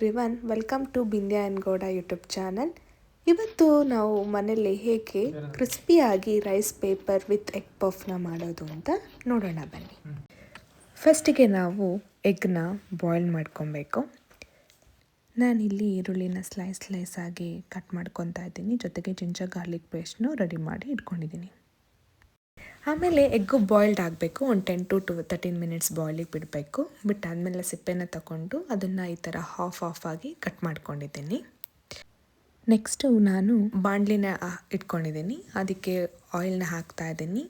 Everyone, welcome to Bindya and Gowda YouTube channel. ಇವತ್ತು ನಾವು ಮನೆಯಲ್ಲಿ ಹೇಗೆ ಕ್ರಿಸ್ಪಿಯಾಗಿ ರೈಸ್ ಪೇಪರ್ ವಿತ್ ಎಗ್ ಪಫ್ನ ಮಾಡೋದು ಅಂತ ನೋಡೋಣ ಬನ್ನಿ. ಫಸ್ಟಿಗೆ ನಾವು ಎಗ್ನ ಬಾಯ್ಲ್ ಮಾಡ್ಕೊಬೇಕು. ನಾನಿಲ್ಲಿ ಈರುಳ್ಳಿನ ಸ್ಲೈಸ್ ಆಗಿ ಕಟ್ ಮಾಡ್ಕೊತಾ ಇದ್ದೀನಿ, ಜೊತೆಗೆ ಜಿಂಜರ್ ಗಾರ್ಲಿಕ್ ಪೇಸ್ಟ್ನು ರೆಡಿ ಮಾಡಿ ಇಟ್ಕೊಂಡಿದ್ದೀನಿ. ಆಮೇಲೆ ಎಗ್ಗು ಬಾಯ್ಲ್ಡ್ ಆಗಬೇಕು, ಒಂದು 10 to 13 ಮಿನಿಟ್ಸ್ ಬಾಯ್ಲಿಗೆ ಬಿಡಬೇಕು. ಬಿಟ್ಟಾದಮೇಲೆ ಸಿಪ್ಪೆನ ತಗೊಂಡು ಅದನ್ನು ಈ ಥರ ಹಾಫ್ ಆಗಿ ಕಟ್ ಮಾಡ್ಕೊಂಡಿದ್ದೀನಿ. ನೆಕ್ಸ್ಟು ನಾನು ಬಾಣಲಿನ ಇಟ್ಕೊಂಡಿದ್ದೀನಿ, ಅದಕ್ಕೆ ಆಯಿಲ್ನ ಹಾಕ್ತಾ ಇದ್ದೀನಿ.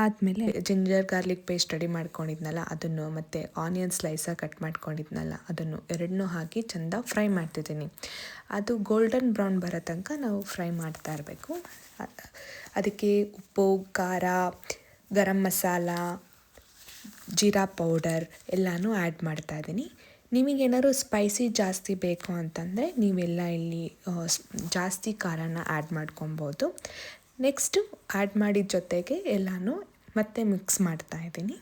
ಆದಮೇಲೆ ಜಿಂಜರ್ ಗಾರ್ಲಿಕ್ ಪೇಸ್ಟ್ ರೆಡಿ ಮಾಡ್ಕೊಂಡಿದ್ನಲ್ಲ ಅದನ್ನು, ಮತ್ತು ಆನಿಯನ್ ಸ್ಲೈಸಾಗಿ ಕಟ್ ಮಾಡ್ಕೊಂಡಿದ್ನಲ್ಲ ಅದನ್ನು ಎರಡನ್ನೂ ಹಾಕಿ ಚೆಂದ ಫ್ರೈ ಮಾಡ್ತಿದ್ದೀನಿ. ಅದು ಗೋಲ್ಡನ್ ಬ್ರೌನ್ ಬರೋ ತನಕ ನಾವು ಫ್ರೈ ಮಾಡ್ತಾ ಇರಬೇಕು. ಅದಕ್ಕೆ ಉಪ್ಪು, ಖಾರ, ಗರಂ ಮಸಾಲ, ಜೀರಾ ಪೌಡರ್ ಎಲ್ಲನೂ ಆ್ಯಡ್ ಮಾಡ್ತಾ ಇದ್ದೀನಿ. ನಿಮಗೇನಾದ್ರು ಸ್ಪೈಸಿ ಜಾಸ್ತಿ ಬೇಕು ಅಂತಂದರೆ ನೀವೆಲ್ಲ ಇಲ್ಲಿ ಜಾಸ್ತಿ ಖಾರನ ಆ್ಯಡ್ ಮಾಡ್ಕೊಬೋದು. ನೆಕ್ಸ್ಟು ಆ್ಯಡ್ ಮಾಡಿದ ಜೊತೆಗೆ ಎಲ್ಲನೂ ಮತ್ತೆ ಮಿಕ್ಸ್ ಮಾಡ್ತಾ ಇದ್ದೀನಿ.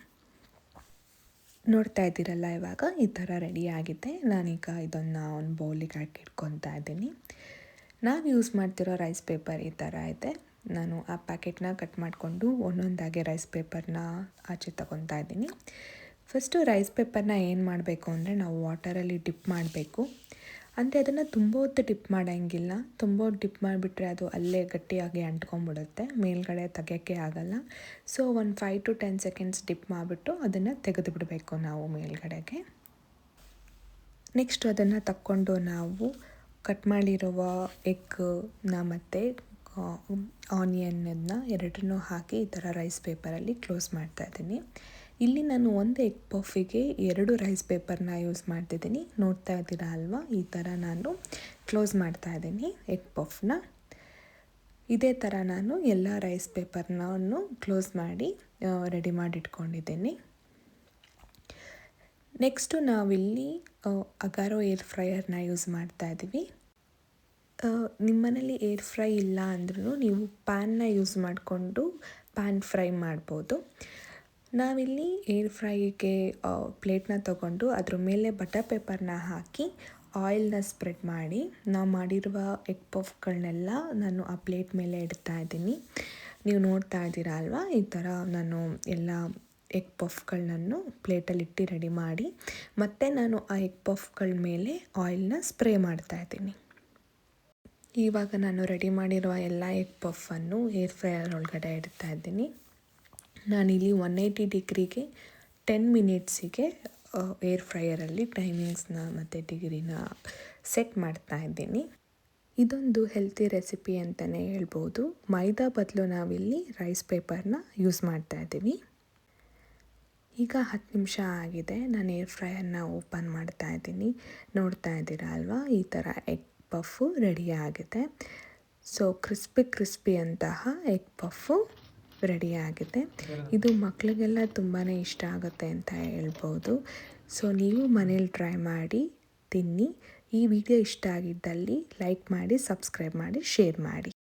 ನೋಡ್ತಾ ಇದ್ದೀರಲ್ಲ, ಇವಾಗ ಈ ಥರ ರೆಡಿಯಾಗಿದೆ. ನಾನೀಗ ಇದನ್ನು ಒಂದು ಬೌಲಿಗೆ ಹಾಕಿ ಇಟ್ಕೊತಾ ಇದ್ದೀನಿ. ನಾವು ಯೂಸ್ ಮಾಡ್ತಿರೋ ರೈಸ್ ಪೇಪರ್ ಈ ಥರ ಇದೆ. ನಾನು ಆ ಪ್ಯಾಕೆಟ್ನ ಕಟ್ ಮಾಡಿಕೊಂಡು ಒಂದೊಂದಾಗಿ ರೈಸ್ ಪೇಪರ್ನ ಆಚೆ ತಗೊತಾ ಇದ್ದೀನಿ. ಫಸ್ಟು ರೈಸ್ ಪೇಪರ್ನ ಏನು ಮಾಡಬೇಕು ಅಂದರೆ ನಾವು ವಾಟರಲ್ಲಿ ಡಿಪ್ ಮಾಡಬೇಕು. ಅಂದರೆ ಅದನ್ನು ತುಂಬ ಹೊತ್ತು ಡಿಪ್ ಮಾಡೋಂಗಿಲ್ಲ. ತುಂಬ ಹೊತ್ತು ಡಿಪ್ ಮಾಡಿಬಿಟ್ರೆ ಅದು ಅಲ್ಲೇ ಗಟ್ಟಿಯಾಗಿ ಅಂಟ್ಕೊಂಡ್ಬಿಡುತ್ತೆ, ಮೇಲ್ಗಡೆ ತೆಗೆಯೋಕ್ಕೆ ಆಗೋಲ್ಲ. ಸೊ ಒಂದು 5 to 10 ಸೆಕೆಂಡ್ಸ್ ಡಿಪ್ ಮಾಡಿಬಿಟ್ಟು ಅದನ್ನು ತೆಗೆದು ಬಿಡಬೇಕು ನಾವು ಮೇಲ್ಗಡೆಗೆ. ನೆಕ್ಸ್ಟು ಅದನ್ನು ತಕ್ಕೊಂಡು ನಾವು ಕಟ್ ಮಾಡಿರುವ ಎಗ್ನ ಮತ್ತು ಆನಿಯನ್ನ ಎರಡನ್ನೂ ಹಾಕಿ ಈ ಥರ ರೈಸ್ ಪೇಪರಲ್ಲಿ ಕ್ಲೋಸ್ ಮಾಡ್ತಾ ಇದ್ದೀನಿ. ಇಲ್ಲಿ ನಾನು ಒಂದು ಎಗ್ ಪಫಿಗೆ 2 ರೈಸ್ ಪೇಪರ್ನ ಯೂಸ್ ಮಾಡ್ತಿದ್ದೀನಿ. ನೋಡ್ತಾ ಇದ್ದೀರಾ ಅಲ್ವಾ, ಈ ಥರ ನಾನು ಕ್ಲೋಸ್ ಮಾಡ್ತಾ ಇದ್ದೀನಿ ಎಗ್ ಪಫ್ನ. ಇದೇ ಥರ ನಾನು ಎಲ್ಲ ರೈಸ್ ಪೇಪರ್ನೂ ಕ್ಲೋಸ್ ಮಾಡಿ ರೆಡಿ ಮಾಡಿ ಇಟ್ಕೊಂಡಿದ್ದೀನಿ. ನೆಕ್ಸ್ಟು ನಾವಿಲ್ಲಿ ಅಗಾರೋ ಏರ್ ಫ್ರೈಯರ್ನ ಯೂಸ್ ಮಾಡ್ತಾ ಇದ್ದೀವಿ. ನಿಮ್ಮ ಮನೇಲಿ ಏರ್ ಫ್ರೈ ಇಲ್ಲ ಅಂದ್ರೂ ನೀವು ಪ್ಯಾನ್ನ ಯೂಸ್ ಮಾಡಿಕೊಂಡು ಪ್ಯಾನ್ ಫ್ರೈ ಮಾಡ್ಬೋದು. ನಾವಿಲ್ಲಿ ಏರ್ ಫ್ರೈಗೆ ಪ್ಲೇಟ್ನ ತೊಗೊಂಡು ಅದ್ರ ಮೇಲೆ ಬಟರ್ ಪೇಪರ್ನ ಹಾಕಿ ಆಯಿಲ್ನ ಸ್ಪ್ರೆಡ್ ಮಾಡಿ ನಾವು ಮಾಡಿರುವ ಎಗ್ ಪಫ್ಗಳನ್ನೆಲ್ಲ ನಾನು ಆ ಪ್ಲೇಟ್ ಮೇಲೆ ಇಡ್ತಾ ಇದ್ದೀನಿ. ನೀವು ನೋಡ್ತಾ ಇದ್ದೀರಾ ಅಲ್ವಾ, ಈ ಥರ ನಾನು ಎಲ್ಲ ಎಗ್ ಪಫ್ಗಳನ್ನೂ ಪ್ಲೇಟಲ್ಲಿ ಇಟ್ಟು ರೆಡಿ ಮಾಡಿ ಮತ್ತು ನಾನು ಆ ಎಗ್ ಪಫ್ಗಳ ಮೇಲೆ ಆಯಿಲ್ನ ಸ್ಪ್ರೇ ಮಾಡ್ತಾ ಇದ್ದೀನಿ. ಇವಾಗ ನಾನು ರೆಡಿ ಮಾಡಿರುವ ಎಲ್ಲ ಎಗ್ ಪಫನ್ನು ಏರ್ ಫ್ರೈಯರ್ ಒಳಗಡೆ ಇಡ್ತಾ ಇದ್ದೀನಿ. ನಾನಿಲ್ಲಿ 180 ಡಿಗ್ರಿಗೆ 10 ಮಿನಿಟ್ಸಿಗೆ ಏರ್ ಫ್ರೈಯರಲ್ಲಿ ಟೈಮಿಂಗ್ಸ್ನ ಮತ್ತು ಡಿಗ್ರಿನ ಸೆಟ್ ಮಾಡ್ತಾ ಇದ್ದೀನಿ. ಇದೊಂದು ಹೆಲ್ತಿ ರೆಸಿಪಿ ಅಂತಲೇ ಹೇಳ್ಬೋದು. ಮೈದಾ ಬದಲು ನಾವಿಲ್ಲಿ ರೈಸ್ ಪೇಪರ್ನ ಯೂಸ್ ಮಾಡ್ತಾ ಇದ್ದೀವಿ. ಈಗ 10 ನಿಮಿಷ ಆಗಿದೆ. ನಾನು ಏರ್ ಫ್ರೈಯರ್ನ ಓಪನ್ ಮಾಡ್ತಾ ಇದ್ದೀನಿ. ನೋಡ್ತಾ ಇದ್ದೀರಾ ಅಲ್ವಾ, ಈ ಥರ ಎಗ್ ಪಫು ರೆಡಿ ಆಗಿದೆ. ಸೊ ಕ್ರಿಸ್ಪಿ ಅಂತಹ ಎಗ್ ಪಫು ರೆಡಿ ಆಗಿದೆ. ಇದು ಮಕ್ಕಳಿಗೆಲ್ಲ ತುಂಬಾ ಇಷ್ಟ ಆಗುತ್ತೆ ಅಂತ ಹೇಳ್ಬೋದು. ಸೊ ನೀವು ಮನೇಲಿ ಟ್ರೈ ಮಾಡಿ ತಿನ್ನಿ. ಈ ವಿಡಿಯೋ ಇಷ್ಟ ಆಗಿದ್ದಲ್ಲಿ ಲೈಕ್ ಮಾಡಿ, ಸಬ್ಸ್ಕ್ರೈಬ್ ಮಾಡಿ, ಶೇರ್ ಮಾಡಿ.